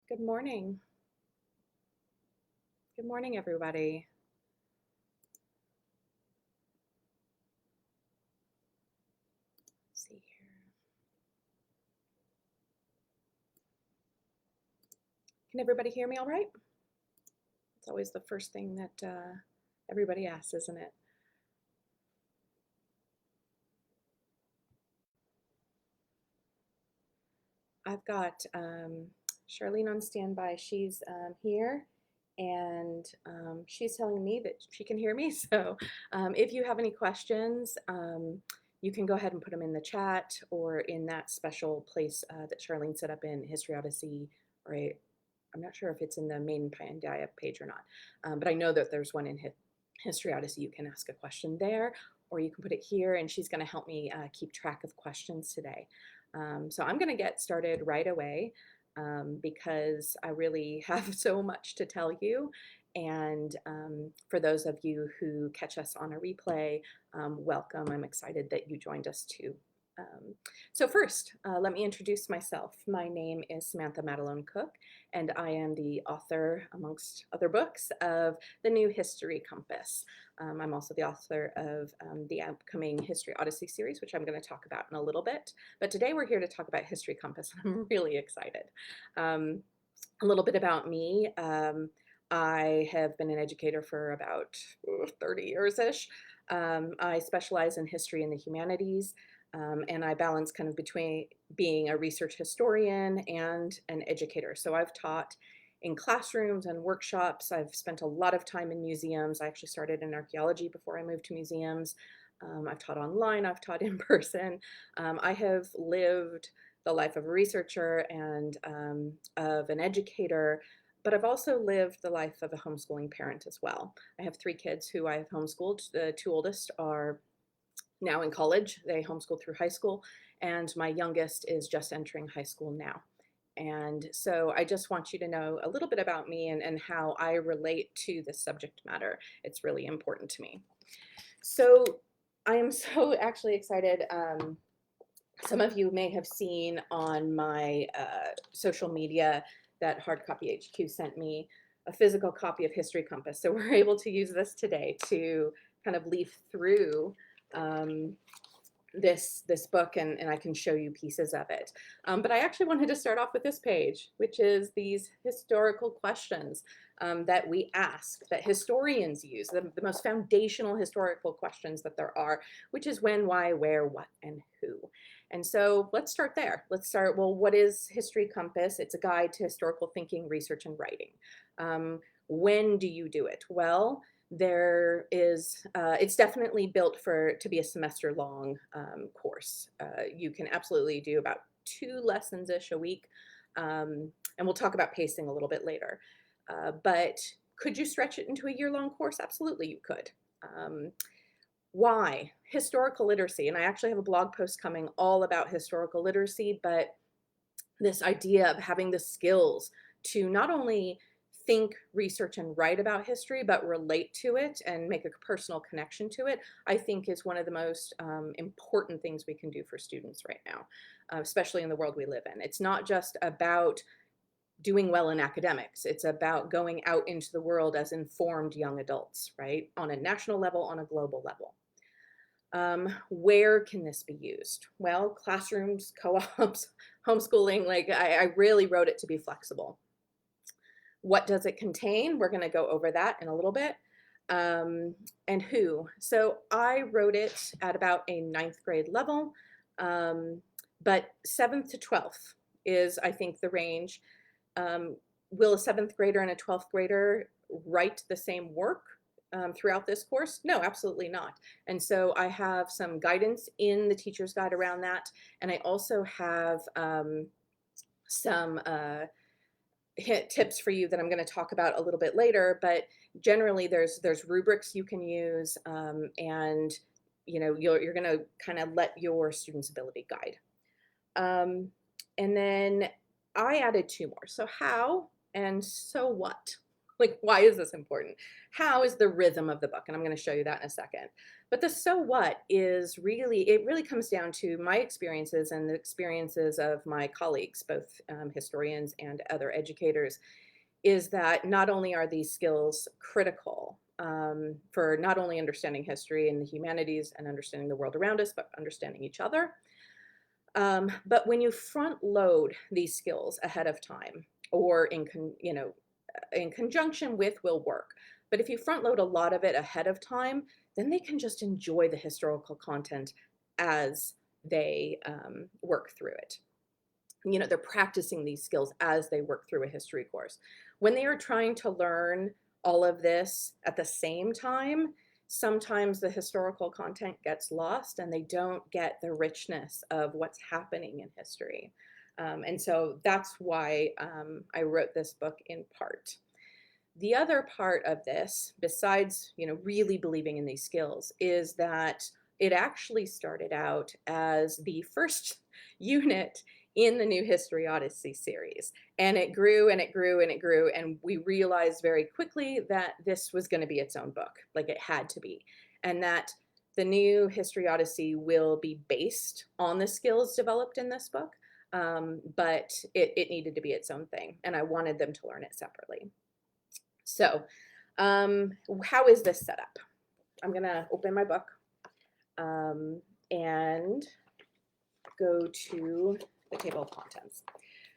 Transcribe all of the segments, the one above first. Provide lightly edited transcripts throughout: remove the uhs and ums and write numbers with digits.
Good morning. Good morning, everybody. Let's see here. Can everybody hear me all right? It's always the first thing that everybody asks, isn't it? I've got Charlene on standby. She's here, and she's telling me that she can hear me. So if you have any questions, you can go ahead and put them in the chat or in that special place that Charlene set up in History Odyssey, or I'm not sure if it's in the main Pangaea page or not, but I know that there's one in History Odyssey. You can ask a question there, or you can put it here, and she's going to help me keep track of questions today. So I'm going to get started right away because I really have so much to tell you. And for those of you who catch us on a replay, welcome. I'm excited that you joined us too. So first, let me introduce myself. My name is Samantha Matalone Cook, and I am the author, amongst other books, of the new History Compass. I'm also the author of the upcoming History Odyssey series, which I'm going to talk about in a little bit. But today we're here to talk about History Compass, and I'm really excited. A little bit about me. I have been an educator for about 30 years-ish. I specialize in history and the humanities. And I balance kind of between being a research historian and an educator. So I've taught in classrooms and workshops. I've spent a lot of time in museums. I actually started in archaeology before I moved to museums. I've taught online, I've taught in person. I have lived the life of a researcher and of an educator, but I've also lived the life of a homeschooling parent as well. I have 3 kids who I have homeschooled. The 2 oldest are now in college. They homeschooled through high school, and my youngest is just entering high school now. And so I just want you to know a little bit about me and how I relate to this subject matter. It's really important to me. So I am so actually excited. Some of you may have seen on my social media that Hard Copy HQ sent me a physical copy of History Compass. So we're able to use this today to kind of leaf through this book, and I can show you pieces of it. But I actually wanted to start off with this page, which is these historical questions that we ask, that historians use, the most foundational historical questions that there are, which is when, why, where, what, and who. And so let's start there. Let's start, well, what is History Compass? It's a guide to historical thinking, research, and writing. When do you do it? Well, there is, it's definitely built to be a semester-long course. You can absolutely do about 2 lessons-ish a week, and we'll talk about pacing a little bit later. But could you stretch it into a year-long course? Absolutely, you could. Why? Historical literacy, and I actually have a blog post coming all about historical literacy, but this idea of having the skills to not only think, research, and write about history, but relate to it and make a personal connection to it, I think is one of the most important things we can do for students right now, especially in the world we live in. It's not just about doing well in academics. It's about going out into the world as informed young adults, right? On a national level, on a global level. Where can this be used? Well, classrooms, co-ops, homeschooling, like I really wrote it to be flexible. What does it contain? We're going to go over that in a little bit. And who? So I wrote it at about a 9th grade level, but 7th to 12th is, I think, the range. Will a 7th grader and a 12th grader write the same work throughout this course? No, absolutely not. And so I have some guidance in the teacher's guide around that. And I also have some tips for you that I'm going to talk about a little bit later, but generally there's rubrics you can use, and you're going to kind of let your student's ability guide. And then I added 2 more. So how and so what? Like, why is this important? How is the rhythm of the book? And I'm going to show you that in a second. But the so what is really, it really comes down to my experiences and the experiences of my colleagues, both historians and other educators, is that not only are these skills critical for not only understanding history and the humanities and understanding the world around us, but understanding each other. But when you front load these skills ahead of time, or in conjunction with will work. But if you front load a lot of it ahead of time, then they can just enjoy the historical content as they work through it. They're practicing these skills as they work through a history course. When they are trying to learn all of this at the same time, sometimes the historical content gets lost and they don't get the richness of what's happening in history. And so that's why I wrote this book in part. The other part of this, besides, really believing in these skills, is that it actually started out as the first unit in the New History Odyssey series. And it grew and it grew and it grew. And we realized very quickly that this was going to be its own book, like it had to be. And that the New History Odyssey will be based on the skills developed in this book. But it needed to be its own thing. And I wanted them to learn it separately. So how is this set up? I'm going to open my book and go to the table of contents.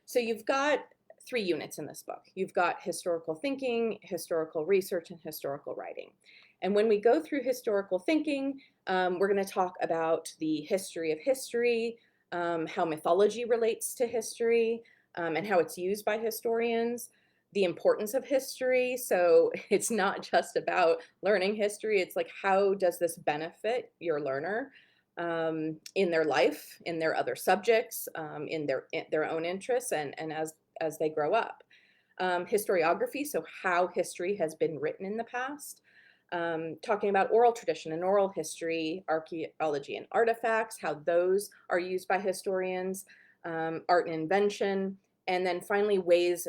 So you've got 3 units in this book. You've got historical thinking, historical research, and historical writing. And when we go through historical thinking, we're going to talk about the history of history, how mythology relates to history, and how it's used by historians, the importance of history. So it's not just about learning history. It's like, how does this benefit your learner in their life, in their other subjects, in their own interests, and as they grow up. Historiography, so how history has been written in the past. Talking about oral tradition and oral history, archaeology and artifacts, how those are used by historians, art and invention, and then finally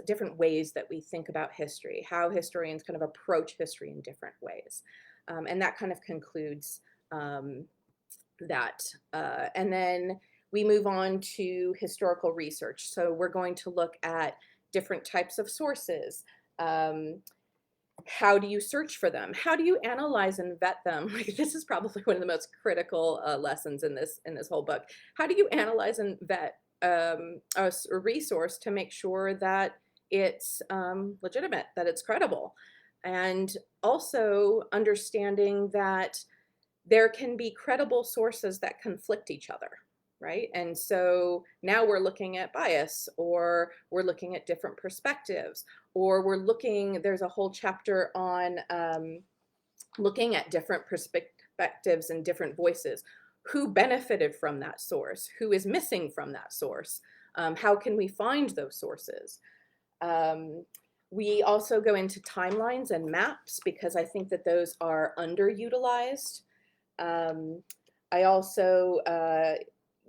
different ways that we think about history, how historians kind of approach history in different ways. And that kind of concludes that. And then we move on to historical research. So we're going to look at different types of sources. How do you search for them? How do you analyze and vet them? Like, this is probably one of the most critical lessons in this whole book. How do you analyze and vet a resource to make sure that it's legitimate, that it's credible? And also understanding that there can be credible sources that conflict each other, right? And so now we're looking at bias, or we're looking at different perspectives, or there's a whole chapter on looking at different perspectives and different voices. Who benefited from that source? Who is missing from that source? How can we find those sources? We also go into timelines and maps, because I think that those are underutilized. I also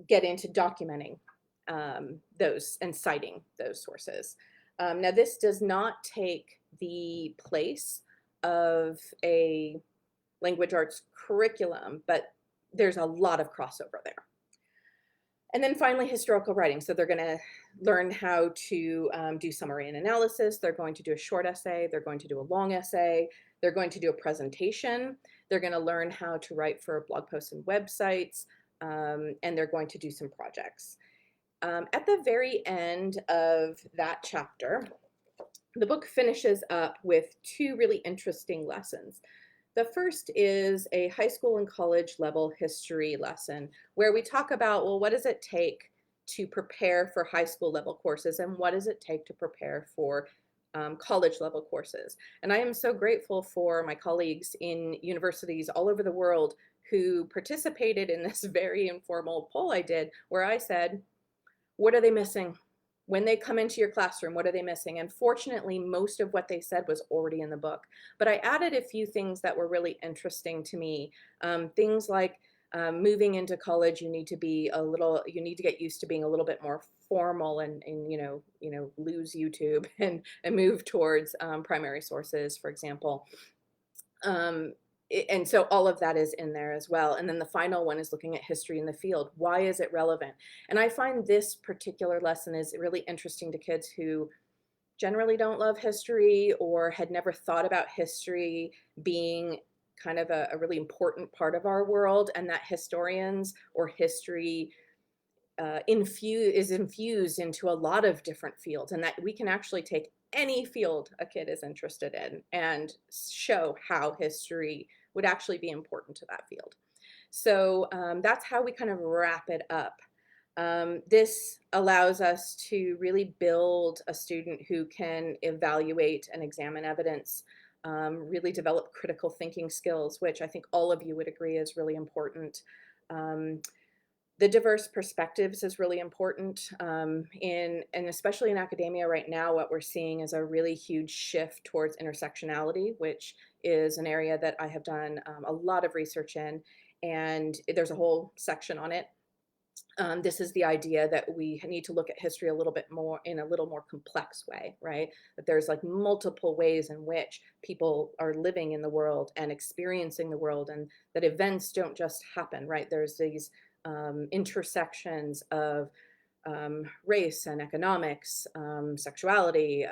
get into documenting those and citing those sources. Now, this does not take the place of a language arts curriculum, but there's a lot of crossover there. And then finally, historical writing. So they're going to learn how to do summary and analysis. They're going to do a short essay. They're going to do a long essay. They're going to do a presentation. They're going to learn how to write for blog posts and websites. And they're going to do some projects. At the very end of that chapter, the book finishes up with 2 really interesting lessons. The first is a high school and college level history lesson, where we talk about, well, what does it take to prepare for high school level courses, and what does it take to prepare for college level courses? And I am so grateful for my colleagues in universities all over the world who participated in this very informal poll I did, where I said, what are they missing? When they come into your classroom, what are they missing? And fortunately, most of what they said was already in the book. But I added a few things that were really interesting to me. Things like moving into college, you need to get used to being a little bit more formal, and lose YouTube and move towards primary sources, for example. and so all of that is in there as well. And then the final one is looking at history in the field. Why is it relevant? And I find this particular lesson is really interesting to kids who generally don't love history or had never thought about history being kind of a really important part of our world, and that historians or history is infused into a lot of different fields, and that we can actually take any field a kid is interested in and show how history would actually be important to that field. So that's how we kind of wrap it up. This allows us to really build a student who can evaluate and examine evidence, really develop critical thinking skills, which I think all of you would agree is really important. Um, the diverse perspectives is really important, and especially in academia right now, what we're seeing is a really huge shift towards intersectionality, which is an area that I have done a lot of research in, and there's a whole section on it. This is the idea that we need to look at history a little bit more in a little more complex way, right? That there's like multiple ways in which people are living in the world and experiencing the world, and that events don't just happen, right? There's these intersections of race and economics, sexuality,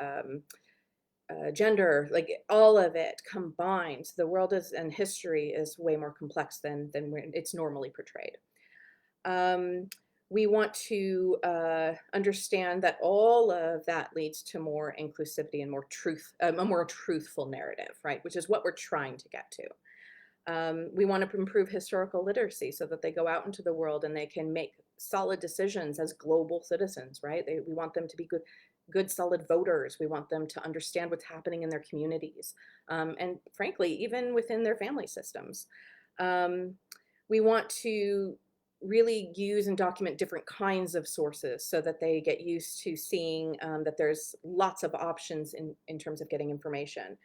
gender, like all of it combined. The world is and history is way more complex than it's normally portrayed. Um, we want to understand that all of that leads to more inclusivity and more truth, a more truthful narrative, right? Which is what we're trying to get to. We want to improve historical literacy so that they go out into the world and they can make solid decisions as global citizens, right? We want them to be good, solid voters. We want them to understand what's happening in their communities, and frankly, even within their family systems. We want to really use and document different kinds of sources so that they get used to seeing that there's lots of options in terms of getting information.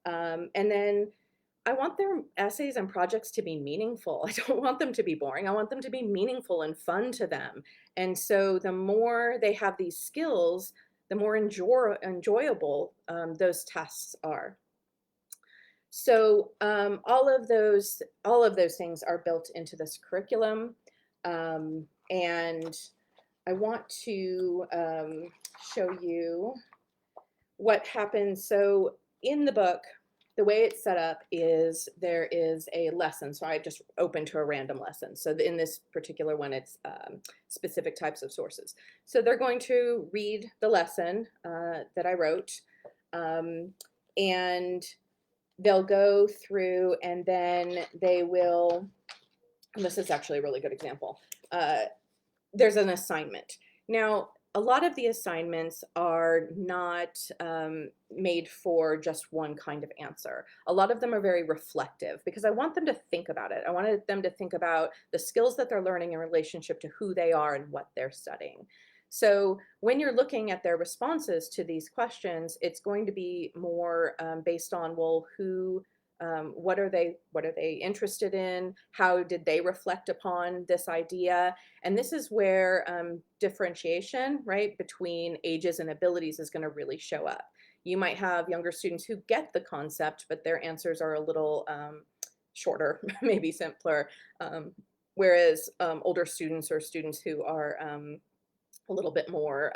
And then I want their essays and projects to be meaningful. I don't want them to be boring. I want them to be meaningful and fun to them. And so the more they have these skills, the more enjoyable those tests are. So all of those things are built into this curriculum. And I want to show you what happens. So in the book, the way it's set up is there is a lesson. So I just opened to a random lesson. So in this particular one, it's specific types of sources. So they're going to read the lesson that I wrote, and they'll go through, and then they will, and this is actually a really good example. There's an assignment. Now, a lot of the assignments are not made for just one kind of answer. A lot of them are very reflective because I want them to think about it. I wanted them to think about the skills that they're learning in relationship to who they are and what they're studying. So when you're looking at their responses to these questions, it's going to be more based on, well, what are they interested in? How did they reflect upon this idea? And this is where differentiation, right, between ages and abilities is going to really show up. You might have younger students who get the concept, but their answers are a little shorter, maybe simpler, whereas older students or students who are a little bit more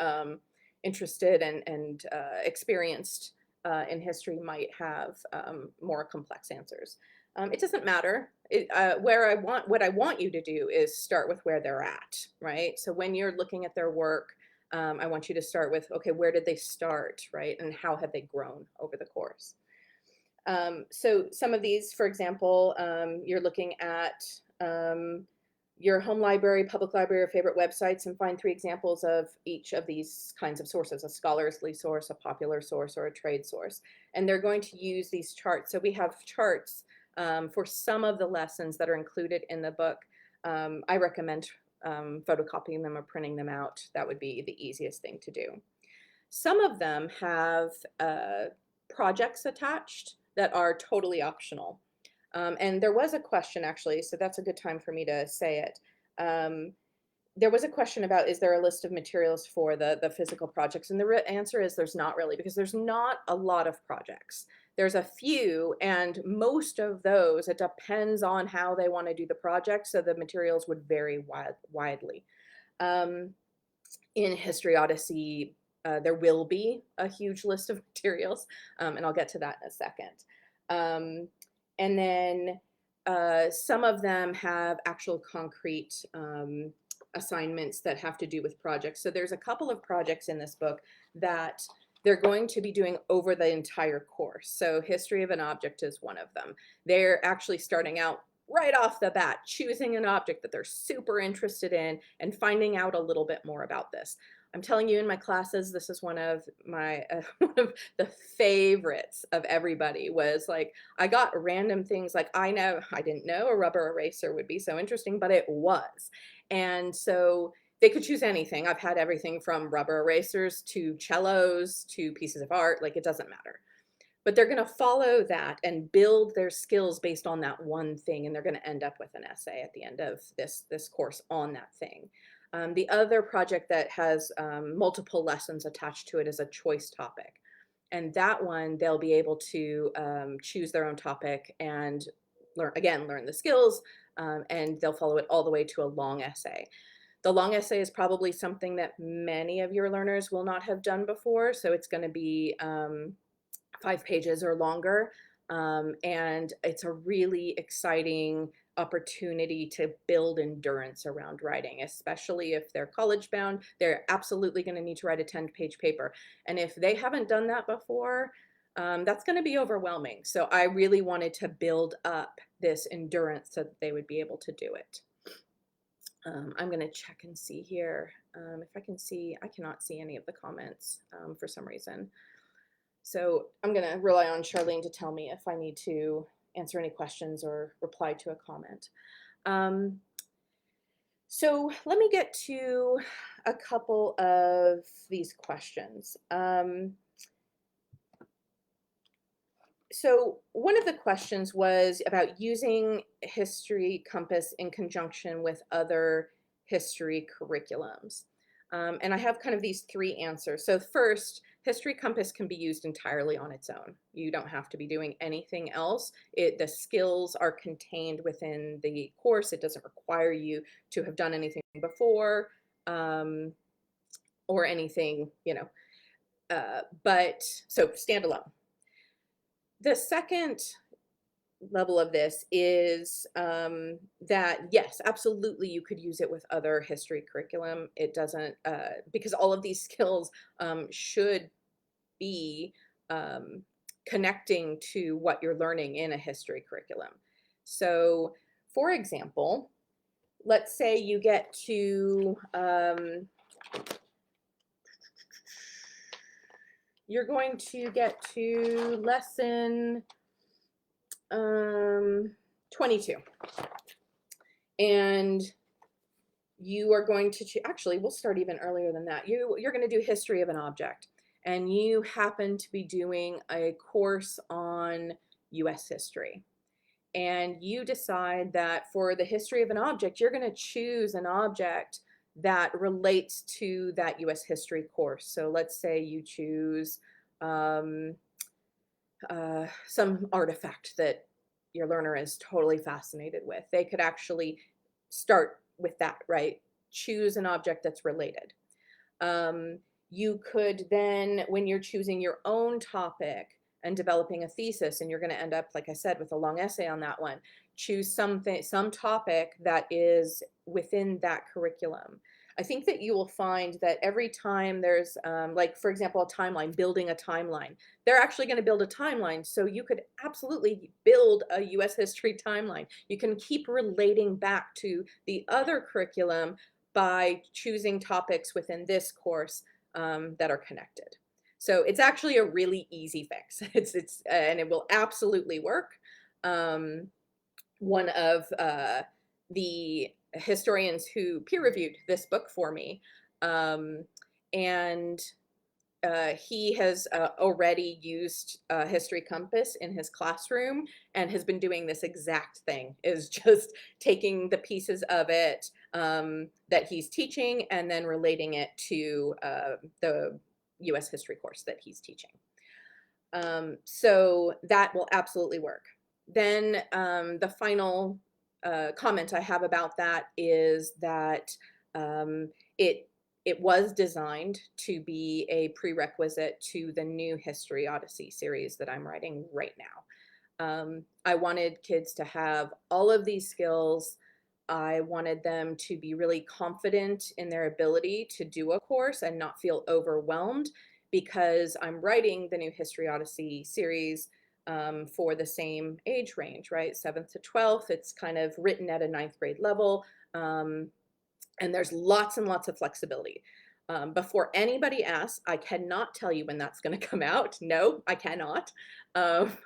interested and experienced in history might have more complex answers. It doesn't matter. What I want you to do is start with where they're at, right? So when you're looking at their work, I want you to start with, okay, where did they start, right? And how have they grown over the course? So some of these, for example, you're looking at your home library, public library, or favorite websites, and find 3 examples of each of these kinds of sources: a scholarly source, a popular source, or a trade source. And they're going to use these charts. So we have charts for some of the lessons that are included in the book. I recommend photocopying them or printing them out. That would be the easiest thing to do. Some of them have projects attached that are totally optional. And there was a question, actually, so that's a good time for me to say it. There was a question about, is there a list of materials for the physical projects? And the answer is there's not really, because there's not a lot of projects. There's a few, and most of those, it depends on how they want to do the project, so the materials would vary widely. Um, in History Odyssey, there will be a huge list of materials, and I'll get to that in a second. And then some of them have actual concrete assignments that have to do with projects. So there's a couple of projects in this book that they're going to be doing over the entire course. So History of an Object is one of them. They're actually starting out right off the bat, choosing an object that they're super interested in and finding out a little bit more about this. I'm telling you, in my classes, this is one of my one of the favorites of everybody. Was like, I got random things like, I didn't know a rubber eraser would be so interesting, but it was. And so they could choose anything. I've had everything from rubber erasers to cellos to pieces of art, like it doesn't matter. But they're going to follow that and build their skills based on that one thing, and they're going to end up with an essay at the end of this course on that thing. The other project that has multiple lessons attached to it is a choice topic. And that one, they'll be able to choose their own topic and learn the skills, and they'll follow it all the way to a long essay. The long essay is probably something that many of your learners will not have done before, so it's going to be 5 pages or longer, and it's a really exciting opportunity to build endurance around writing, especially if they're college bound. They're absolutely going to need to write a 10-page paper, and if they haven't done that before, that's going to be overwhelming. So I really wanted to build up this endurance so that they would be able to do it. I'm going to check and see here if I can see. I cannot see any of the comments for some reason. So I'm going to rely on Charlene to tell me if I need to answer any questions or reply to a comment. So let me get to a couple of these questions. So one of the questions was about using History Compass in conjunction with other history curriculums. And I have kind of these 3 answers. So first, History Compass can be used entirely on its own. You don't have to be doing anything else. The skills are contained within the course. It doesn't require you to have done anything before or anything, but so standalone. The second level of this is that, yes, absolutely, you could use it with other history curriculum. It doesn't, because all of these skills should be connecting to what you're learning in a history curriculum. So, for example, let's say you get to, you're going to get to lesson 22. And you are going to, actually, we'll start even earlier than that. You're going to do history of an object. And you happen to be doing a course on US history. And you decide that for the history of an object, you're going to choose an object that relates to that US history course. So let's say you choose some artifact that your learner is totally fascinated with. They could actually start with that, right? Choose an object that's related. You could then, when you're choosing your own topic and developing a thesis, and you're going to end up, like I said, with a long essay on that one, choose some topic that is within that curriculum. I think that you will find that every time there's, like, for example, a timeline, building a timeline, they're actually going to build a timeline. So you could absolutely build a US history timeline. You can keep relating back to the other curriculum by choosing topics within this course that are connected. So it's actually a really easy fix. And it will absolutely work. One of the historians who peer reviewed this book for me, and he has already used History Compass in his classroom and has been doing this exact thing, is just taking the pieces of it that he's teaching and then relating it to the US history course that he's teaching. So that will absolutely work. Then the final comment I have about that is that um, it it was designed to be a prerequisite to the new History Odyssey series that I'm writing right now. I wanted kids to have all of these skills. I wanted them to be really confident in their ability to do a course and not feel overwhelmed, because I'm writing the new History Odyssey series for the same age range, right? 7th to 12th. It's kind of written at a 9th grade level. Um, and there's lots and lots of flexibility. Before anybody asks, I cannot tell you when that's going to come out. No, I cannot. Um,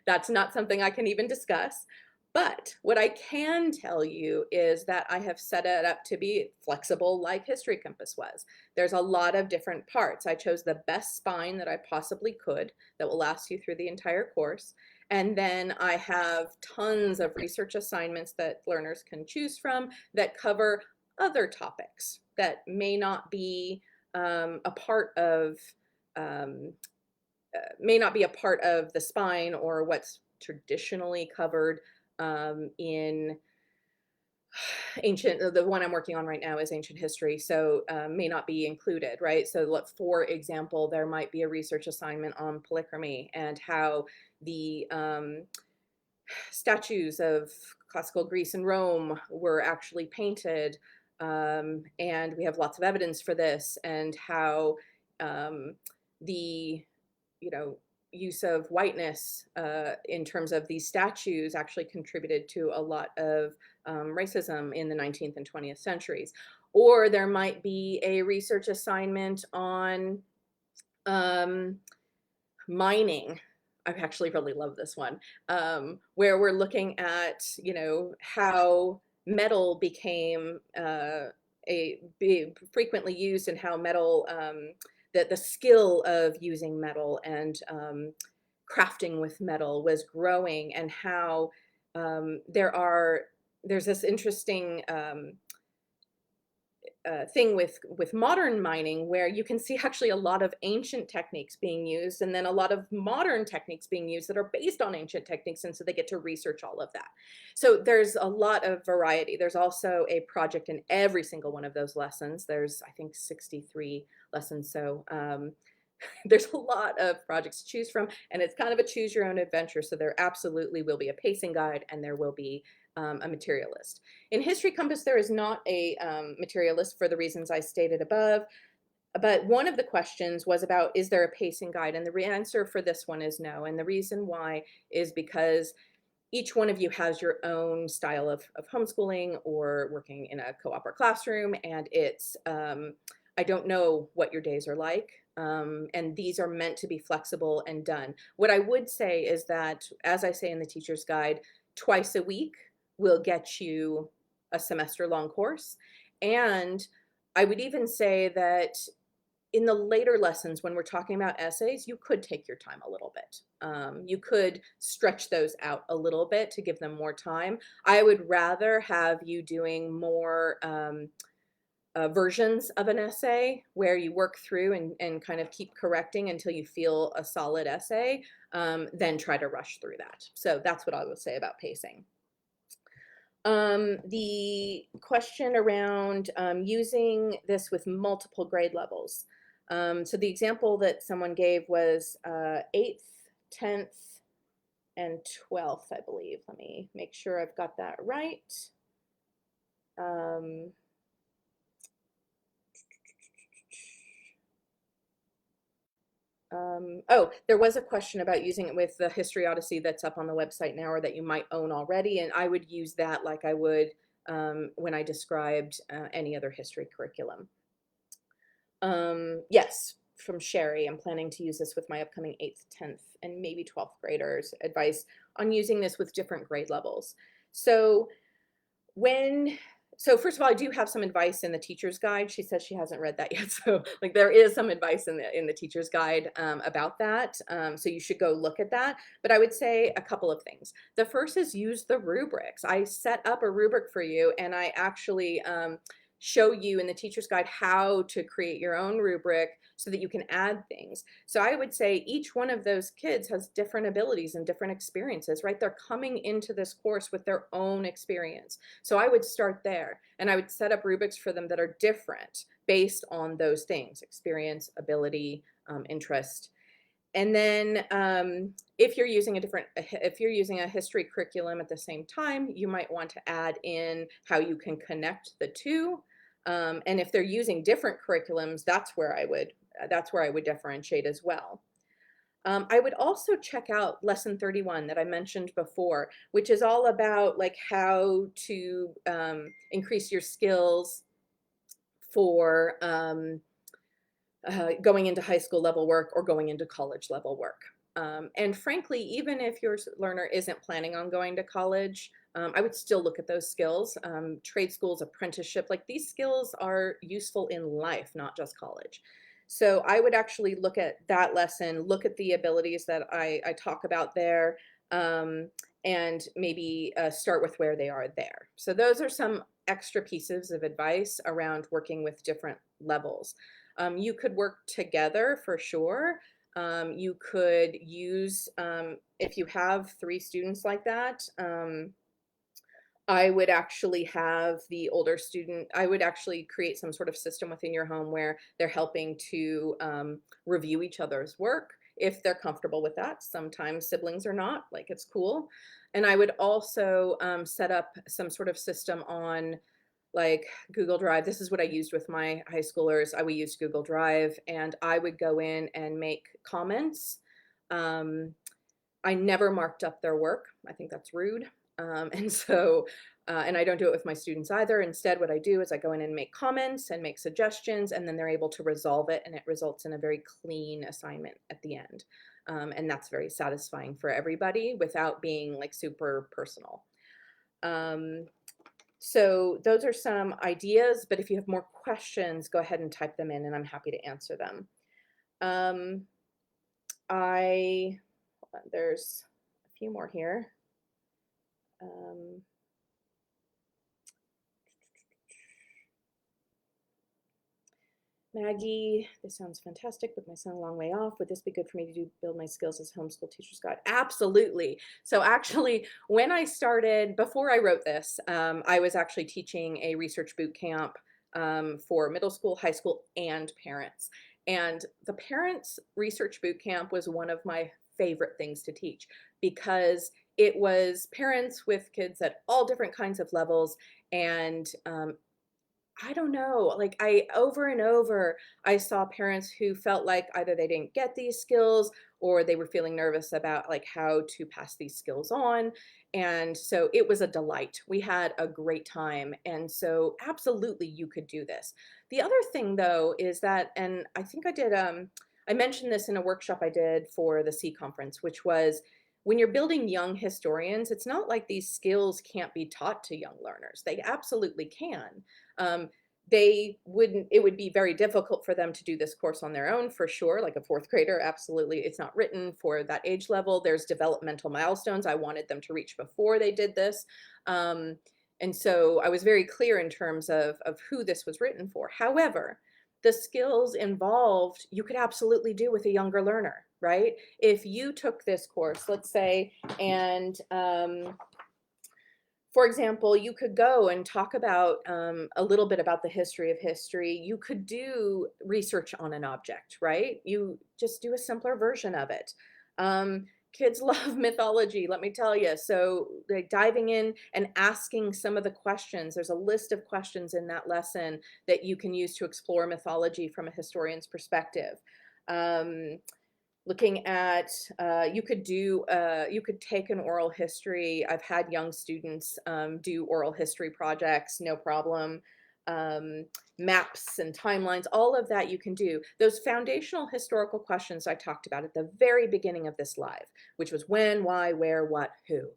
that's not something I can even discuss. But what I can tell you is that I have set it up to be flexible like History Compass was. There's a lot of different parts. I chose the best spine that I possibly could that will last you through the entire course. And then I have tons of research assignments that learners can choose from that cover other topics that may not be a part of um, the spine or what's traditionally covered in ancient. The one I'm working on right now is ancient history, so may not be included, right? So for example, there might be a research assignment on polychromy and how the statues of classical Greece and Rome were actually painted. And we have lots of evidence for this, and how the, you know, use of whiteness in terms of these statues actually contributed to a lot of racism in the 19th and 20th centuries. Or there might be a research assignment on mining. I actually really love this one, where we're looking at, how metal became frequently used, and how metal, the skill of using metal and crafting with metal was growing, and how there's this interesting thing with modern mining, where you can see actually a lot of ancient techniques being used, and then a lot of modern techniques being used that are based on ancient techniques, and so they get to research all of that. So there's a lot of variety. There's also a project in every single one of those lessons. There's, I think, 63 lessons, so there's a lot of projects to choose from, and it's kind of a choose your own adventure. So there absolutely will be a pacing guide, and there will be a materialist. In History Compass, there is not a materialist for the reasons I stated above, but one of the questions was about, is there a pacing guide? And the answer for this one is no. And the reason why is because each one of you has your own style of homeschooling or working in a co-op or classroom, and it's, I don't know what your days are like, and these are meant to be flexible and done. What I would say is that, as I say in the teacher's guide, twice a week will get you a semester-long course. And I would even say that in the later lessons, when we're talking about essays, you could take your time a little bit. You could stretch those out a little bit to give them more time. I would rather have you doing more versions of an essay, where you work through and kind of keep correcting until you feel a solid essay, than try to rush through that. So that's what I would say about pacing. The question around using this with multiple grade levels. So the example that someone gave was 8th, 10th, and 12th, I believe. Let me make sure I've got that right. Oh, there was a question about using it with the History Odyssey that's up on the website now, or that you might own already, and I would use that like I would when I described any other history curriculum. Yes, from Sherry, I'm planning to use this with my upcoming 8th, 10th, and maybe 12th graders. Advice on using this with different grade levels. So first of all, I do have some advice in the teacher's guide. She says she hasn't read that yet. So like there is some advice in the teacher's guide about that. So you should go look at that. But I would say a couple of things. The first is use the rubrics. I set up a rubric for you, and I actually show you in the teacher's guide how to create your own rubric so that you can add things. So I would say each one of those kids has different abilities and different experiences, right? They're coming into this course with their own experience. So I would start there, and I would set up rubrics for them that are different based on those things: experience, ability, interest. And then if you're using a history curriculum at the same time, you might want to add in how you can connect the two. And if they're using different curriculums, that's where I would differentiate as well. I would also check out lesson 31 that I mentioned before, which is all about like how to increase your skills for going into high school level work or going into college level work. And frankly, even if your learner isn't planning on going to college, I would still look at those skills. Trade schools, apprenticeship, like these skills are useful in life, not just college. So I would actually look at that lesson, look at the abilities that I talk about there, and maybe start with where they are there. So those are some extra pieces of advice around working with different levels. You could work together for sure. You could use, if you have 3 students like that, I would actually have the older student, I would actually create some sort of system within your home where they're helping to review each other's work if they're comfortable with that. Sometimes siblings are not, like it's cool. And I would also set up some sort of system on like Google Drive. This is what I used with my high schoolers. I would use Google Drive, and I would go in and make comments. Um, I never marked up their work. I think that's rude. And I don't do it with my students either. Instead, what I do is I go in and make comments and make suggestions, and then they're able to resolve it, and it results in a very clean assignment at the end. And that's very satisfying for everybody without being like super personal. So those are some ideas, but if you have more questions, go ahead and type them in and I'm happy to answer them. Hold on, there's a few more here. Maggie, this sounds fantastic. With my son a long way off, would this be good for me to build my skills as homeschool teacher's guide? Absolutely. So actually, when I started, before I wrote this, I was actually teaching a research boot camp for middle school, high school, and parents. And the parents research boot camp was one of my favorite things to teach because it was parents with kids at all different kinds of levels. And I don't know, like I over and over, I saw parents who felt like either they didn't get these skills or they were feeling nervous about like how to pass these skills on. And so it was a delight. We had a great time. And so absolutely you could do this. The other thing though is that, and I think I mentioned this in a workshop I did for the C conference, which was when you're building young historians, it's not like these skills can't be taught to young learners. They absolutely can. Um, it would be very difficult for them to do this course on their own for sure, like a 4th grader, absolutely. It's not written for that age level. There's developmental milestones I wanted them to reach before they did this. And so I was very clear in terms of who this was written for. However, the skills involved, you could absolutely do with a younger learner, right? If you took this course, let's say, and for example, you could go and talk about a little bit about the history of history. You could do research on an object, right? You just do a simpler version of it. Kids love mythology, let me tell you. So like diving in and asking some of the questions, there's a list of questions in that lesson that you can use to explore mythology from a historian's perspective. Looking at, you could take an oral history. I've had young students do oral history projects, no problem. Maps and timelines, all of that you can do. Those foundational historical questions I talked about at the very beginning of this live, which was when, why, where, what, who.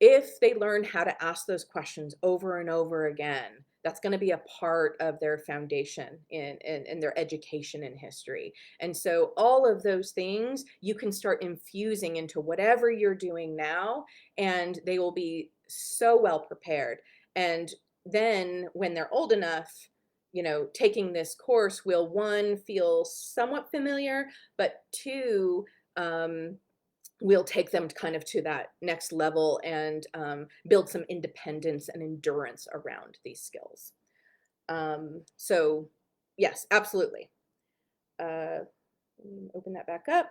If they learn how to ask those questions over and over again, that's going to be a part of their foundation in their education in history. And so all of those things you can start infusing into whatever you're doing now, and they will be so well prepared. And then when they're old enough, taking this course will, one, feel somewhat familiar, but two, um, will take them kind of to that next level and build some independence and endurance around these skills. So yes, absolutely. Let me open that back up.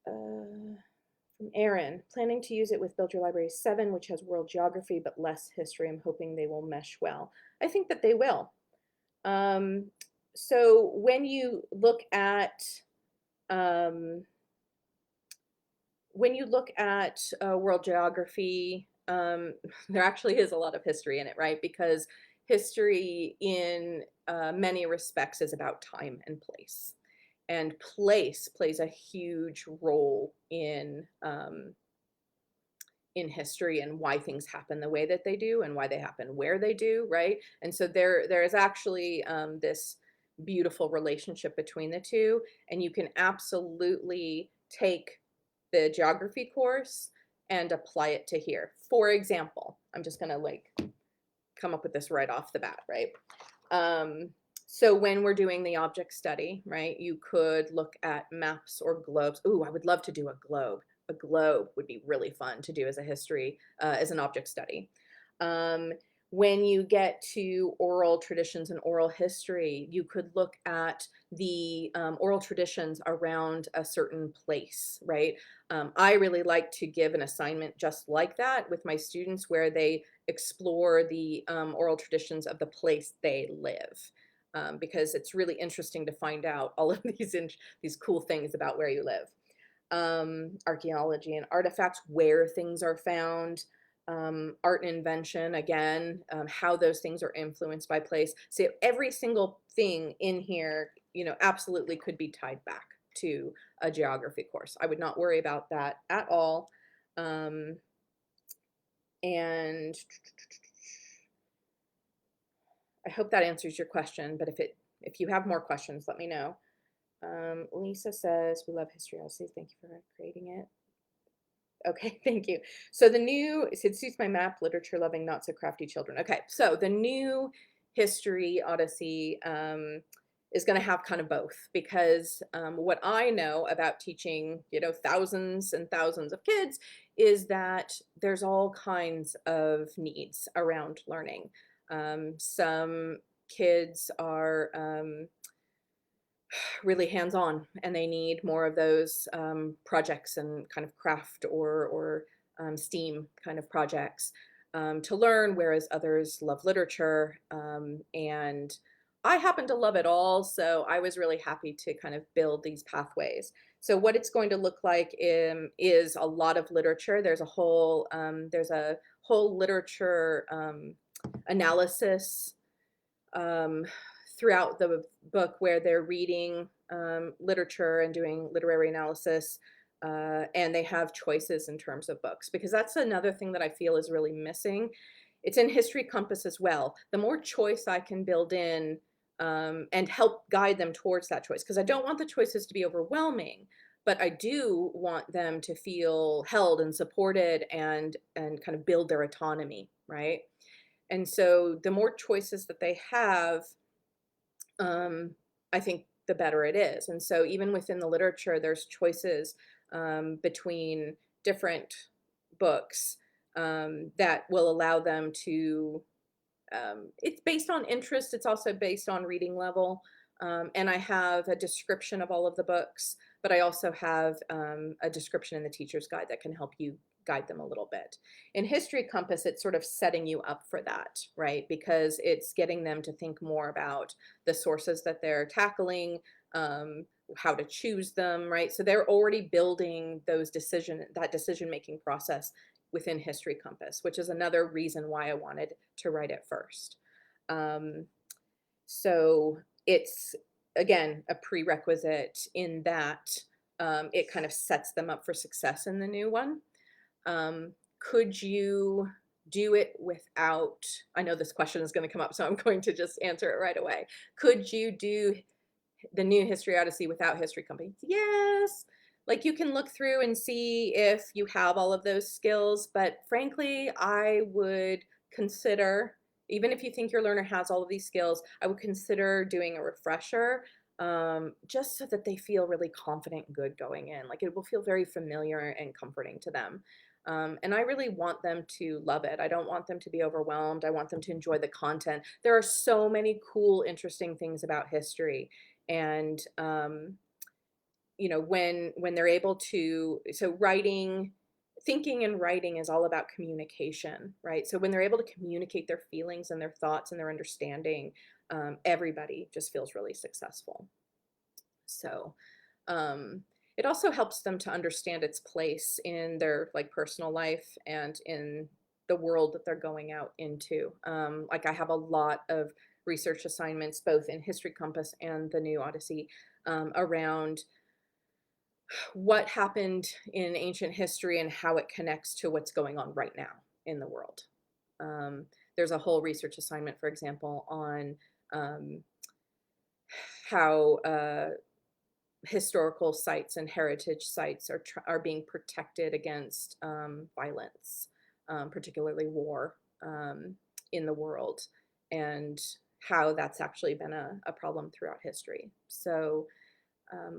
From Aaron, planning to use it with Build Your Library 7, which has world geography but less history. I'm hoping they will mesh well. I think that they will. So when you look at world geography, there actually is a lot of history in it, right? Because history in many respects is about time and place. And place plays a huge role in history and why things happen the way that they do and why they happen where they do, right? And so there is actually this beautiful relationship between the two, and you can absolutely take the geography course and apply it to here. For example, I'm just gonna like come up with this right off the bat, right? So when we're doing the object study, right, you could look at maps or globes. Ooh, I would love to do a globe. A globe would be really fun to do as a history, as an object study. Um, when you get to oral traditions and oral history, you could look at the oral traditions around a certain place, right? I really like to give an assignment just like that with my students where they explore the oral traditions of the place they live. Because it's really interesting to find out all of these cool things about where you live. Archaeology and artifacts, where things are found, art and invention, again, how those things are influenced by place. So every single thing in here, absolutely could be tied back to a geography course. I would not worry about that at all. And I hope that answers your question, but if you have more questions, let me know. Lisa says, we love History Odyssey. Thank you for creating it. Okay, thank you. So it suits my map, literature loving, not so crafty children. Okay, so the new History Odyssey is going to have kind of both, because what I know about teaching, thousands and thousands of kids is that there's all kinds of needs around learning. Some kids are really hands-on and they need more of those projects and kind of craft or STEAM kind of projects to learn, whereas others love literature. And I happen to love it all, so I was really happy to kind of build these pathways. So what it's going to look like is a lot of literature. There's a whole literature analysis um, throughout the book where they're reading literature and doing literary analysis, and they have choices in terms of books, because that's another thing that I feel is really missing. It's in History Compass as well. The more choice I can build in and help guide them towards that choice, because I don't want the choices to be overwhelming, but I do want them to feel held and supported and kind of build their autonomy, right? And so the more choices that they have, I think the better it is. And so even within the literature, there's choices between different books that will allow them to, it's based on interest, it's also based on reading level. And I have a description of all of the books, but I also have a description in the teacher's guide that can help you guide them a little bit. In History Compass, it's sort of setting you up for that, right? Because it's getting them to think more about the sources that they're tackling, how to choose them, right? So they're already building that decision-making process within History Compass, which is another reason why I wanted to write it first. So it's, again, a prerequisite in that it kind of sets them up for success in the new one. Could you do it without, I know this question is going to come up, so I'm going to just answer it right away. Could you do the new History Odyssey without History Company? Yes. Like, you can look through and see if you have all of those skills, but frankly, I would consider, even if you think your learner has all of these skills, I would consider doing a refresher, just so that they feel really confident and good going in. Like it will feel very familiar and comforting to them. And I really want them to love it. I don't want them to be overwhelmed. I want them to enjoy the content. There are so many cool, interesting things about history. And when they're able to, so writing, thinking and writing is all about communication, right? So when they're able to communicate their feelings and their thoughts and their understanding, everybody just feels really successful. So it also helps them to understand its place in their like personal life and in the world that they're going out into. Like I have a lot of research assignments both in History Compass and the new Odyssey, around what happened in ancient history and how it connects to what's going on right now in the world. Um, there's a whole research assignment, for example, on um, how historical sites and heritage sites are being protected against violence, particularly war, in the world, and how that's actually been a problem throughout history. So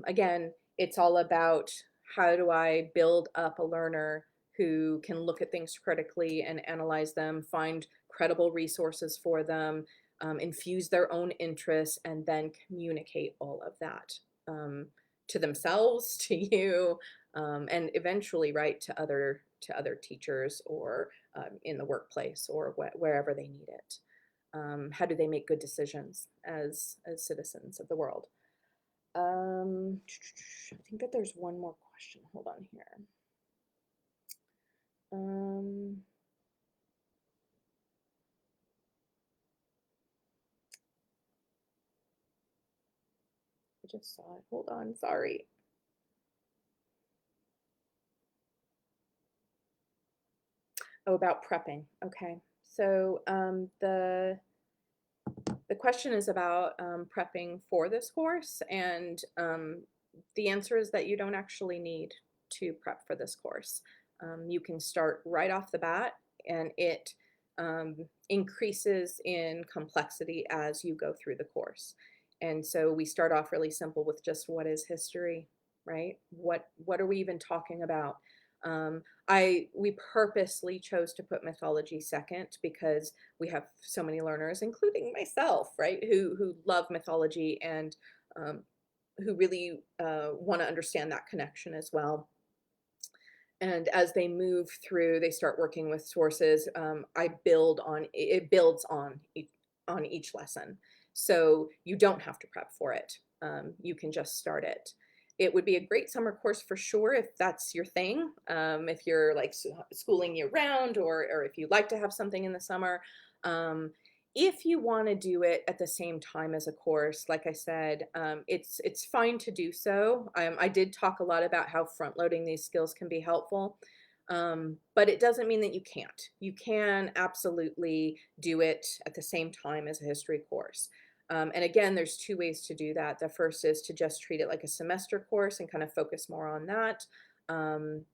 again, it's all about how do I build up a learner who can look at things critically and analyze them, find credible resources for them, infuse their own interests, and then communicate all of that to themselves, to you, and eventually, right, to other teachers or in the workplace or wherever they need it. How do they make good decisions as citizens of the world? I think that there's one more question. Hold on here. Um, I just saw it. Hold on. Sorry. Oh, about prepping. Okay. So the question is about prepping for this course, and the answer is that you don't actually need to prep for this course. You can start right off the bat, and it increases in complexity as you go through the course. And so we start off really simple with just what is history, right? What are we even talking about? We purposely chose to put mythology second because we have so many learners, including myself, right, who love mythology and who really want to understand that connection as well. And as they move through, they start working with sources. I build on it builds on each lesson, so you don't have to prep for it. You can just start it. It would be a great summer course for sure if that's your thing. If you're like schooling year round, or if you like to have something in the summer. If you want to do it at the same time as a course, like I said, it's fine to do so. I did talk a lot about how front loading these skills can be helpful, but it doesn't mean that you can't. You can absolutely do it at the same time as a history course. And again, there's two ways to do that. The first is to just treat it like a semester course and kind of focus more on that. Um,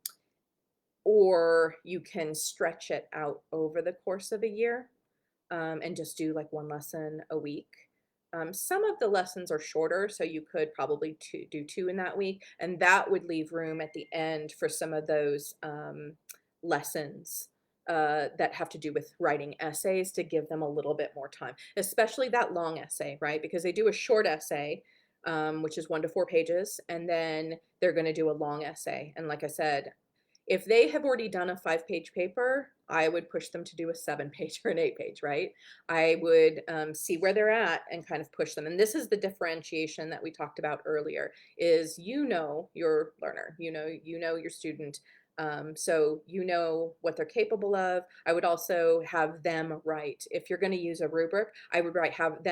or you can stretch it out over the course of a year, and just do like one lesson a week. Some of the lessons are shorter, so you could probably do two in that week, and that would leave room at the end for some of those lessons that have to do with writing essays to give them a little bit more time, especially that long essay, right? Because they do a short essay, which is 1 to 4 pages, and then they're going to do a long essay. And like I said, if they have already done a 5-page paper, I would push them to do a 7-page or an 8-page, right? I would see where they're at and kind of push them. And this is the differentiation that we talked about earlier, is your learner, you know your student. So you know what they're capable of. I would also have them write, if you're going to use a rubric, I would have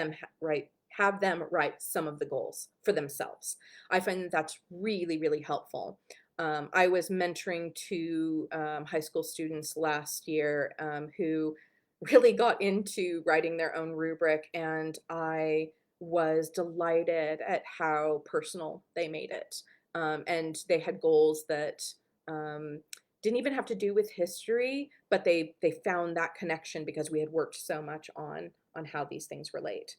them write some of the goals for themselves. I find that that's really, really helpful. I was mentoring two high school students last year who really got into writing their own rubric, and I was delighted at how personal they made it. And they had goals that um, didn't even have to do with history, but they found that connection because we had worked so much on how these things relate.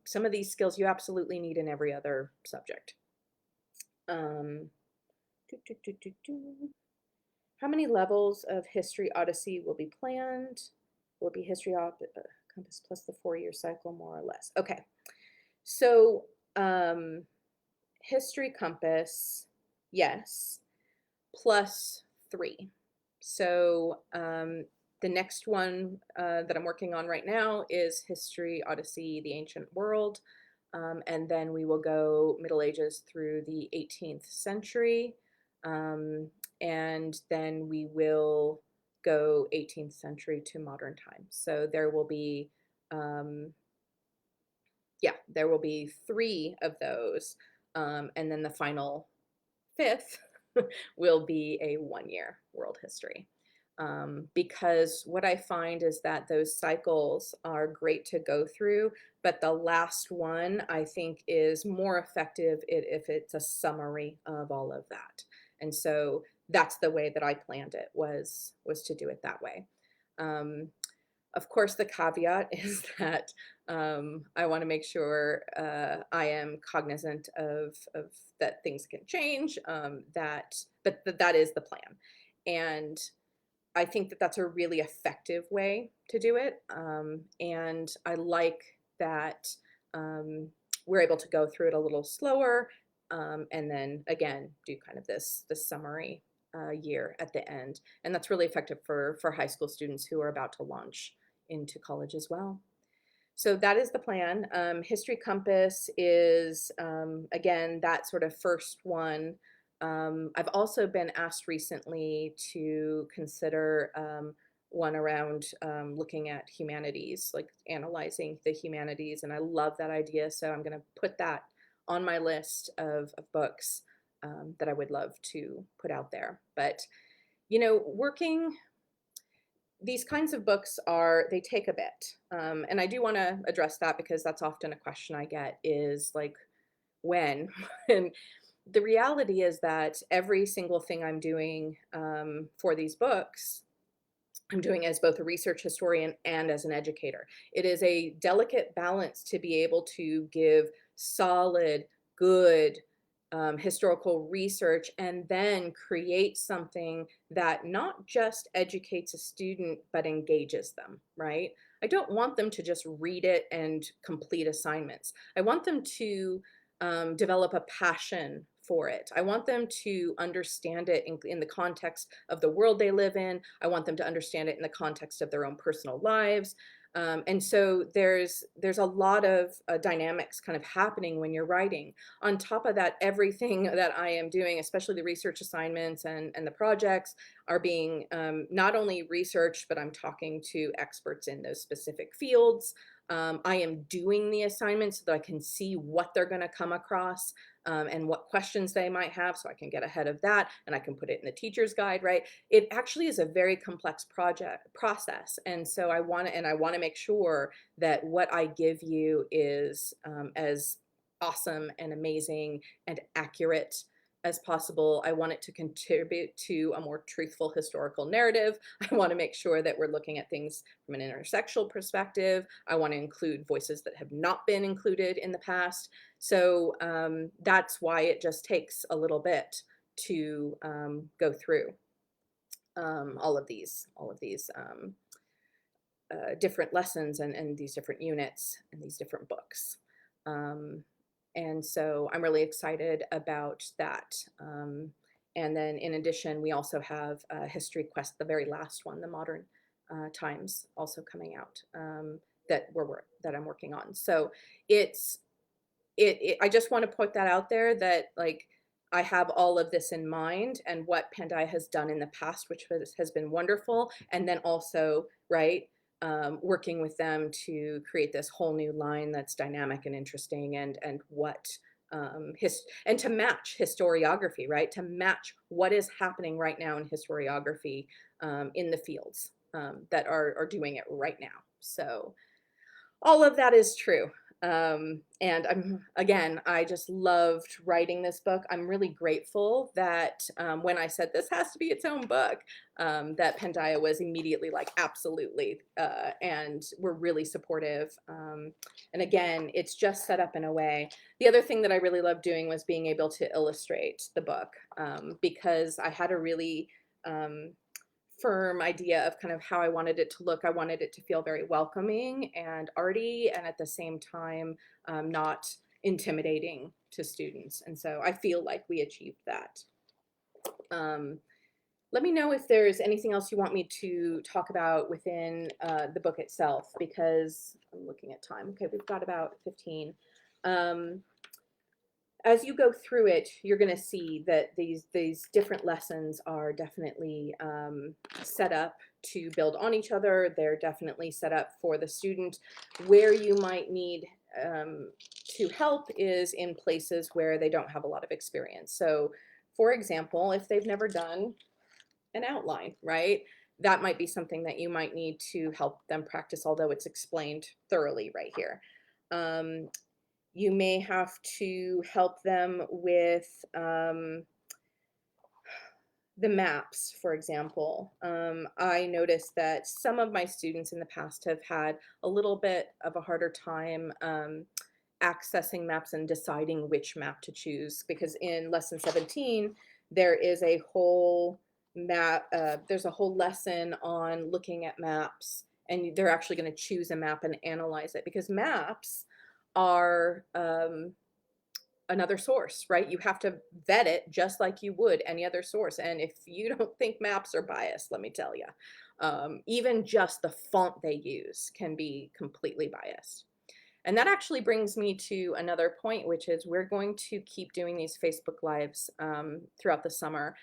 Some of these skills you absolutely need in every other subject. Um, doo, doo, doo, doo, doo. How many levels of History Odyssey will be planned? Will it be History Compass plus the 4-year cycle, more or less? Okay, so History Compass, yes, plus 3. So the next one that I'm working on right now is History Odyssey, the Ancient World. And then we will go Middle Ages through the 18th century. And then we will go 18th century to modern times. So there will be, there will be 3 of those. And then the final 5th will be a 1-year world history. Because what I find is that those cycles are great to go through, but the last one I think is more effective if it's a summary of all of that. And so that's the way that I planned it, was to do it that way. Of course, the caveat is that I want to make sure I am cognizant of that things can change. But that is the plan, and I think that that's a really effective way to do it. And I like that we're able to go through it a little slower, and then again do kind of this summary year at the end, and that's really effective for high school students who are about to launch into college as well. So that is the plan. History Compass is, again, that sort of first one. I've also been asked recently to consider one around looking at humanities, like analyzing the humanities, and I love that idea. So I'm going to put that on my list of books that I would love to put out there. But, working these kinds of books they take a bit. And I do want to address that because that's often a question I get, is like, when? And the reality is that every single thing I'm doing for these books, I'm doing as both a research historian and as an educator. It is a delicate balance to be able to give solid, good historical research and then create something that not just educates a student but engages them, right? I don't want them to just read it and complete assignments. I want them to develop a passion for it. I want them to understand it in the context of the world they live in. I want them to understand it in the context of their own personal lives. And so there's a lot of dynamics kind of happening when you're writing. On top of that, everything that I am doing, especially the research assignments and the projects, are being not only researched, but I'm talking to experts in those specific fields. I am doing the assignments so that I can see what they're going to come across and what questions they might have, so I can get ahead of that and I can put it in the teacher's guide, right? It actually is a very complex process. And so I want to make sure that what I give you is as awesome and amazing and accurate as possible. I want it to contribute to a more truthful historical narrative. I want to make sure that we're looking at things from an intersectional perspective. I want to include voices that have not been included in the past. So that's why it just takes a little bit to go through all of these different lessons and these different units and these different books. And so I'm really excited about that. And then in addition, we also have History Quest, the very last one, the Modern Times, also coming out that I'm working on. So I just want to put that out there, that like I have all of this in mind and what Pandai has done in the past, which has been wonderful. And then also, right, working with them to create this whole new line that's dynamic and interesting, and what and to match historiography, right? To match what is happening right now in historiography in the fields that are doing it right now. So all of that is true. And I just loved writing this book. I'm really grateful that when I said this has to be its own book, that Pandaya was immediately like, absolutely. And we're really supportive. And again, it's just set up in a way. The other thing that I really loved doing was being able to illustrate the book, because I had a really firm idea of kind of how I wanted it to look. I wanted it to feel very welcoming and arty, and at the same time, not intimidating to students. And so I feel like we achieved that. Um, Let me know if there's anything else you want me to talk about within the book itself, because I'm looking at time. Okay, we've got about 15. Um, as you go through it, you're going to see that these different lessons are definitely set up to build on each other. They're definitely set up for the student. Where you might need to help is in places where they don't have a lot of experience. So, for example, if they've never done an outline, right? That might be something that you might need to help them practice, although it's explained thoroughly right here. You may have to help them with the maps, for example. I noticed that some of my students in the past have had a little bit of a harder time accessing maps and deciding which map to choose, because in lesson 17, there is a whole map, there's a whole lesson on looking at maps, and they're actually going to choose a map and analyze it, because maps are another source, right? You have to vet it just like you would any other source. And if you don't think maps are biased, let me tell you, even just the font they use can be completely biased. And that actually brings me to another point, which is we're going to keep doing these Facebook Lives throughout the summer,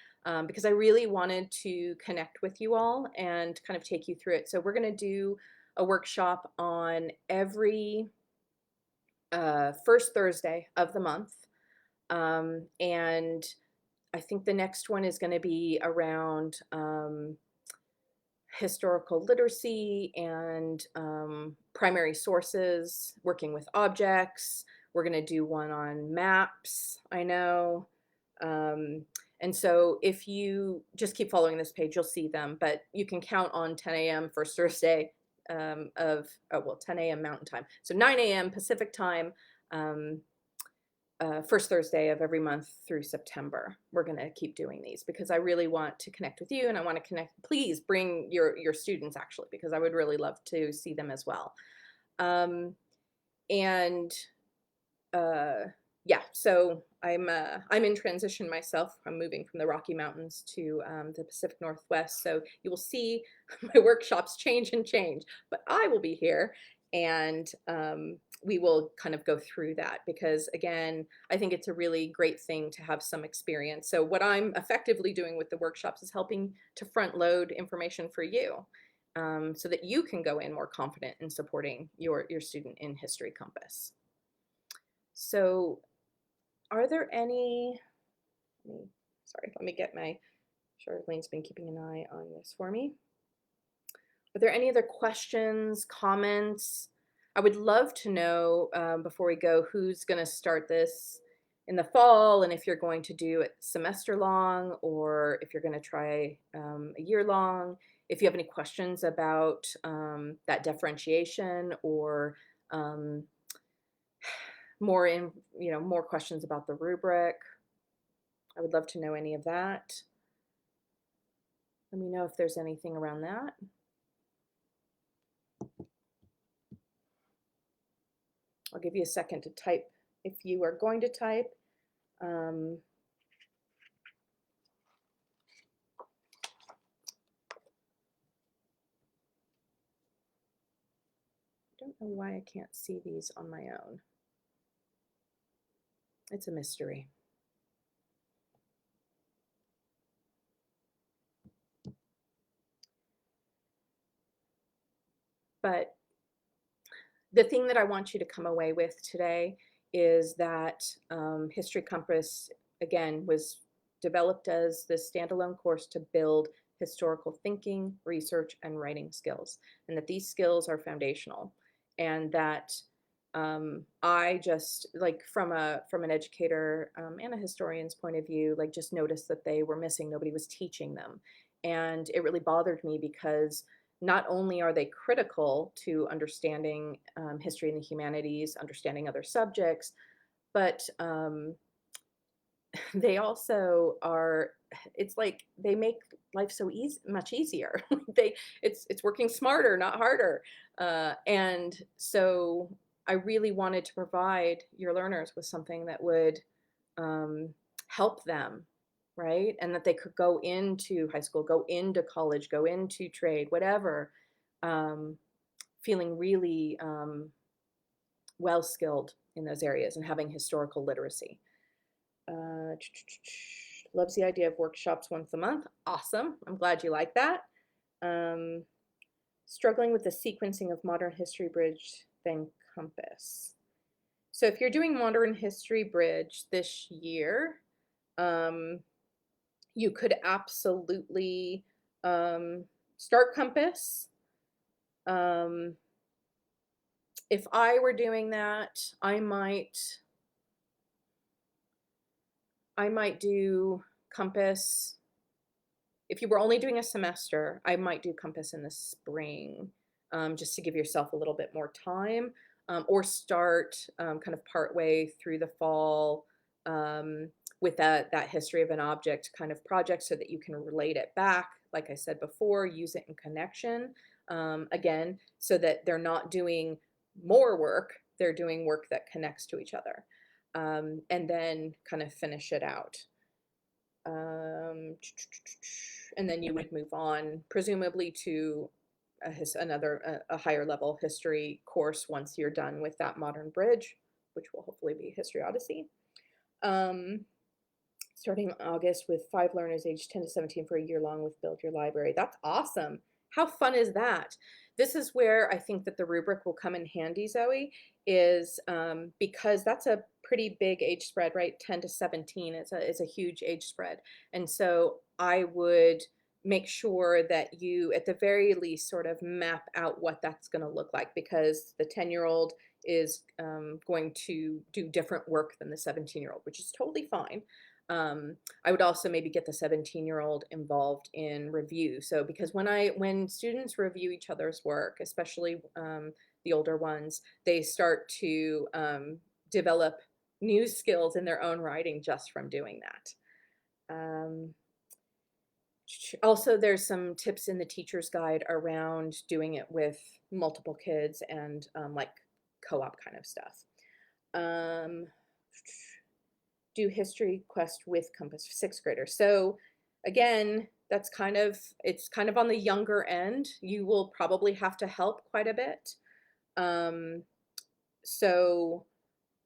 because I really wanted to connect with you all and kind of take you through it. So we're going to do a workshop on every first Thursday of the month. And I think the next one is going to be around historical literacy and primary sources, working with objects. We're going to do one on maps, I know. And so if you just keep following this page, you'll see them, but you can count on 10 a.m. first Thursday of, 10 a.m. Mountain Time. So 9 a.m. Pacific Time, first Thursday of every month through September. We're going to keep doing these because I really want to connect with you, and I want to connect. Please bring your students, actually, because I would really love to see them as well. And yeah, so I'm in transition myself. I'm moving from the Rocky Mountains to the Pacific Northwest. So you will see my workshops change and change, but I will be here, and we will kind of go through that, because again, I think it's a really great thing to have some experience. So what I'm effectively doing with the workshops is helping to front load information for you, so that you can go in more confident in supporting your student in History Compass. So are there any, let me get my, Charlene's been keeping an eye on this for me. Are there any other questions, comments? I would love to know, before we go, who's going to start this in the fall, and if you're going to do it semester long, or if you're going to try a year long. If you have any questions about that differentiation, or more questions about the rubric, I would love to know any of that. Let me know if there's anything around that. I'll give you a second to type if you are going to type. I don't know why I can't see these on my own. It's a mystery. But the thing that I want you to come away with today is that History Compass, again, was developed as this standalone course to build historical thinking, research, and writing skills, and that these skills are foundational, and that I just like from an educator and a historian's point of view, like just noticed that they were missing. Nobody was teaching them, and it really bothered me because not only are they critical to understanding history and the humanities, understanding other subjects, but they also are. It's like they make life so easy, much easier. It's working smarter, not harder, and so I really wanted to provide your learners with something that would um, help them, right? And that they could go into high school, go into college, go into trade, whatever, um, feeling really well skilled in those areas and having historical literacy. Uh, Loves the idea of workshops once a month. Awesome. I'm glad you like that. Um, Struggling with the sequencing of modern history bridge, then compass. So if you're doing modern history bridge this year, um, you could absolutely um, start compass. Um, if I were doing that, I might do compass. If you were only doing a semester, I might do compass in the spring, just to give yourself a little bit more time, or start kind of partway through the fall with that history of an object kind of project, so that you can relate it back. Like I said before, use it in connection again, so that they're not doing more work; they're doing work that connects to each other, and then kind of finish it out. Um, and then you would move on, presumably to a higher level history course once you're done with that modern bridge, which will hopefully be History Odyssey. Um, Starting August with 5 learners aged 10 to 17 for a year long with Build Your Library. That's awesome. How fun is that? This is where I think that the rubric will come in handy, Zoe, is because that's a pretty big age spread, right? 10 to 17 is a huge age spread. And so I would make sure that you, at the very least, sort of map out what that's going to look like, because the 10-year-old is going to do different work than the 17-year-old, which is totally fine. I would also maybe get the 17-year-old involved in review. So because when students review each other's work, especially the older ones, they start to develop new skills in their own writing just from doing that. Also, there's some tips in the teacher's guide around doing it with multiple kids and like co-op kind of stuff. Um, do history quest with compass for 6th graders. So again, it's kind of on the younger end. You will probably have to help quite a bit. So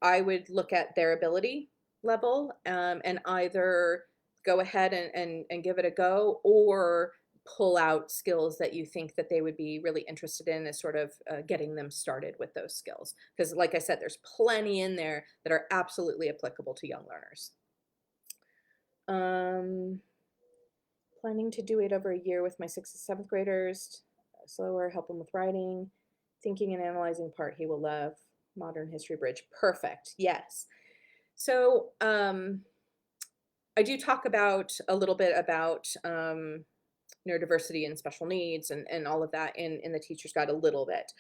I would look at their ability level and either go ahead and give it a go, or pull out skills that you think that they would be really interested in, as sort of getting them started with those skills. Because like I said, there's plenty in there that are absolutely applicable to young learners. Um, Planning to do it over a year with my 6th and 7th graders. Slower, help them with writing. Thinking and analyzing part he will love. Modern history bridge. Perfect. Yes. So I do talk about a little bit about neurodiversity and special needs and all of that in the teacher's guide a little bit.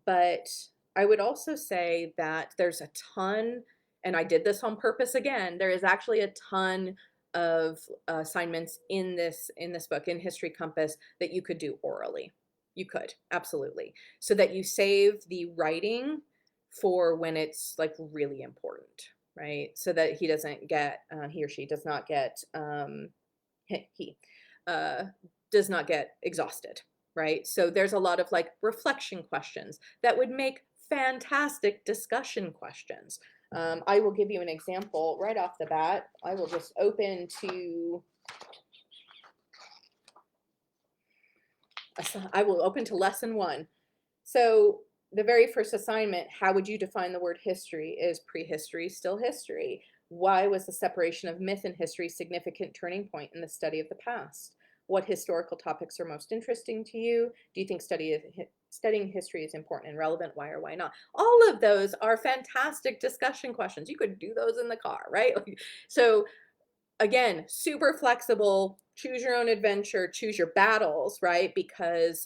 But I would also say that there's a ton, and I did this on purpose again, there is actually a ton of assignments in this book, in History Compass, that you could do orally. You could, absolutely. So that you save the writing for when it's like really important, right? So that he doesn't get, he or she does not get, he uh, does not get exhausted, right? So there's a lot of like reflection questions that would make fantastic discussion questions. I will give you an example right off the bat. I will just open to, I will open to lesson 1. So the very first assignment, how would you define the word history? Is prehistory still history? Why was the separation of myth and history a significant turning point in the study of the past? What historical topics are most interesting to you? Do you think studying history is important and relevant, why or why not? All of those are fantastic discussion questions. You could do those in the car, right? So again, super flexible, choose your own adventure, choose your battles, right? Because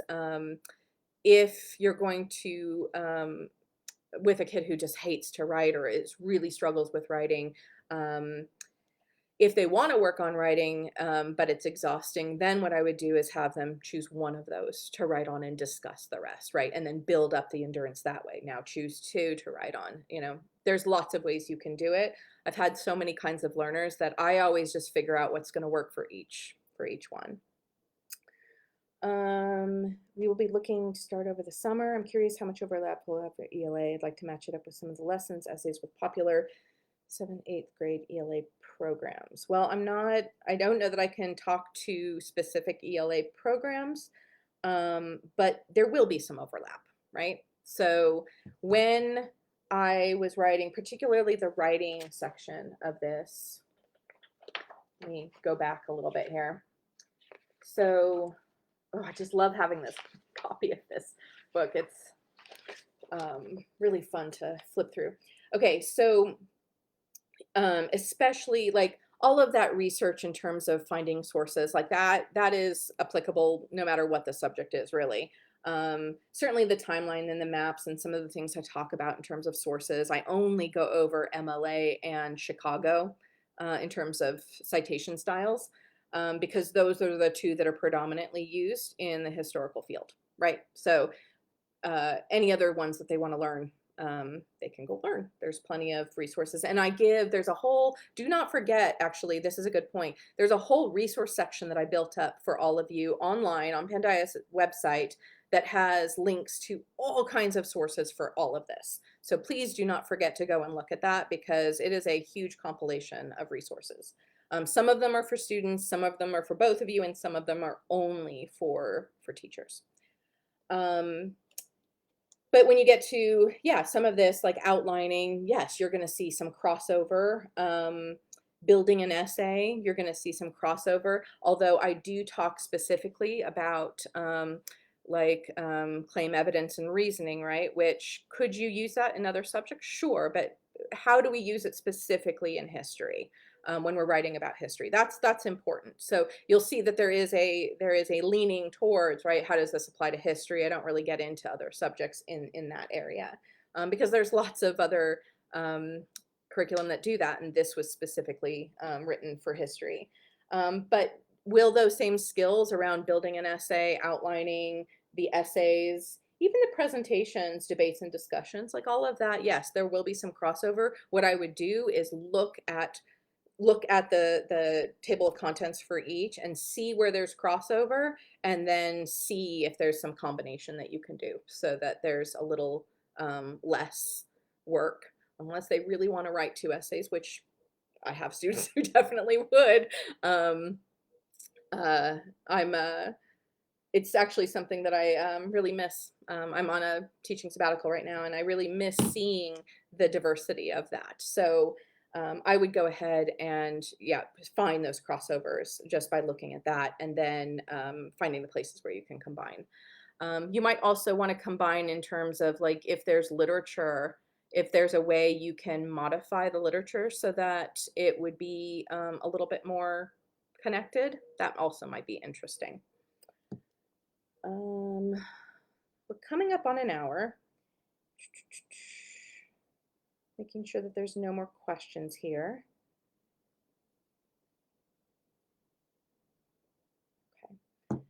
if you're going to with a kid who just hates to write or is really struggles with writing, um, if they want to work on writing, but it's exhausting, then what I would do is have them choose one of those to write on and discuss the rest, right? And then build up the endurance that way. Now choose two to write on. There's lots of ways you can do it. I've had so many kinds of learners that I always just figure out what's going to work for each one. We will be looking to start over the summer. I'm curious how much overlap we'll have for ELA. I'd like to match it up with some of the lessons, essays with popular 7th, 8th grade ELA programs. Well, I don't know that I can talk to specific ELA programs, but there will be some overlap, right? So when I was writing, particularly the writing section of this, let me go back a little bit here. So, I just love having this copy of this book. It's really fun to flip through. Okay, so especially like all of that research in terms of finding sources like that is applicable no matter what the subject is, really. Certainly the timeline and the maps and some of the things I talk about in terms of sources, I only go over MLA and Chicago in terms of citation styles, because those are the two that are predominantly used in the historical field, right? So any other ones that they want to learn, they can go learn. There's plenty of resources. And there's a whole, do not forget, actually, this is a good point. There's a whole resource section that I built up for all of you online on Pandia's website that has links to all kinds of sources for all of this. So please do not forget to go and look at that, because it is a huge compilation of resources. Some of them are for students, some of them are for both of you, and some of them are only for teachers. But when you get to, some of this like outlining, yes, you're going to see some crossover. Building an essay, you're going to see some crossover. Although I do talk specifically about claim evidence and reasoning, right? Which, could you use that in other subjects? Sure, but how do we use it specifically in history? When we're writing about history, that's important. So you'll see that there is a leaning towards, right, how does this apply to history? I don't really get into other subjects in that area, because there's lots of other curriculum that do that, and this was specifically written for history. But will those same skills around building an essay, outlining the essays, even the presentations, debates, and discussions, like all of that, yes, there will be some crossover. What I would do is look at the table of contents for each and see where there's crossover, and then see if there's some combination that you can do so that there's a little less work, unless they really want to write 2 essays, which I have students who definitely would. It's actually something that I really miss. I'm on a teaching sabbatical right now, and I really miss seeing the diversity of that. So I would go ahead and find those crossovers just by looking at that, and then finding the places where you can combine. You might also want to combine in terms of, like, if there's literature, if there's a way you can modify the literature so that it would be a little bit more connected, that also might be interesting. We're coming up on an hour. Making sure that there's no more questions here. Okay.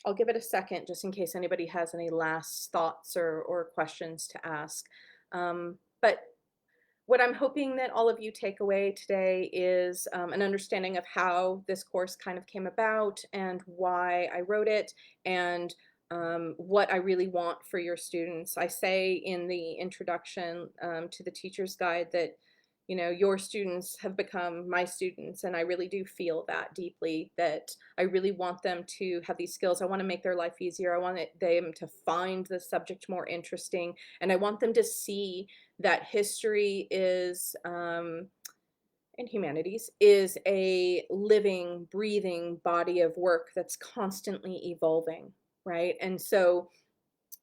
I'll give it a second just in case anybody has any last thoughts or questions to ask. But what I'm hoping that all of you take away today is an understanding of how this course kind of came about and why I wrote it, and what I really want for your students. I say in the introduction to the teacher's guide that, your students have become my students, and I really do feel that deeply, that I really want them to have these skills. I want to make their life easier. I want them to find the subject more interesting, and I want them to see that history is, and humanities is a living, breathing body of work that's constantly evolving, right? And so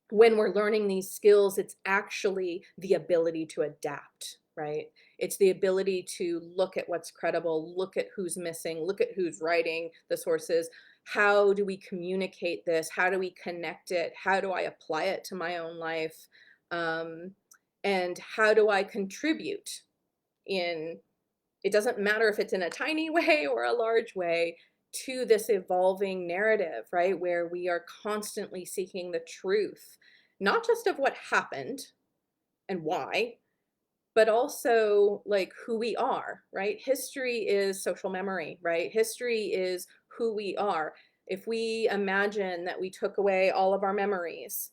when we're learning these skills, it's actually the ability to adapt, right? It's the ability to look at what's credible, look at who's missing, look at who's writing the sources. How do we communicate this? How do we connect it? How do I apply it to my own life? Um, and how do I contribute in, it doesn't matter if it's in a tiny way or a large way, to this evolving narrative, right? Where we are constantly seeking the truth, not just of what happened and why, but also like who we are, right? History is social memory, right? History is who we are. If we imagine that we took away all of our memories,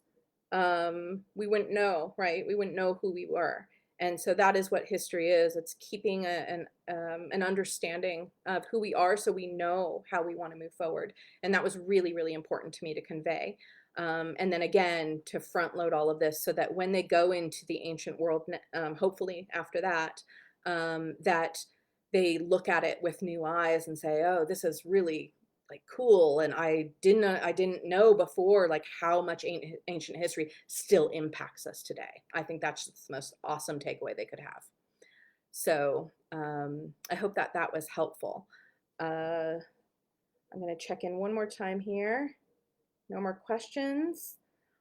we wouldn't know, right? We wouldn't know who we were. And so that is what history is. It's keeping an understanding of who we are so we know how we want to move forward. And that was really, really important to me to convey. And then again, to front load all of this so that when they go into the ancient world, hopefully after that, that they look at it with new eyes and say, oh, this is really like cool, and I didn't know before like how much ancient history still impacts us today. I think that's the most awesome takeaway they could have. So I hope that that was helpful. uh, I'm going to check in one more time here. No more questions.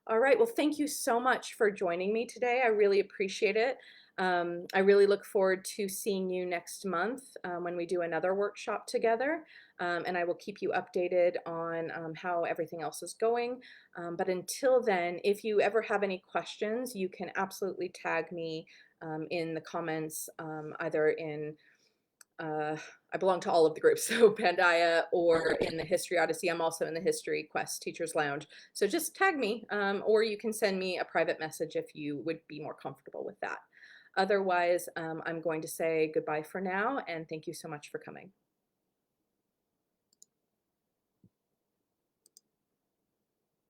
All right. Well, thank you so much for joining me today. I really appreciate it. I really look forward to seeing you next month when we do another workshop together. And I will keep you updated on how everything else is going. But until then, if you ever have any questions, you can absolutely tag me in the comments, either in I belong to all of the groups, so Pandaya or in the History Odyssey. I'm also in the History Quest Teachers Lounge. So just tag me, or you can send me a private message if you would be more comfortable with that. Otherwise, I'm going to say goodbye for now, and thank you so much for coming.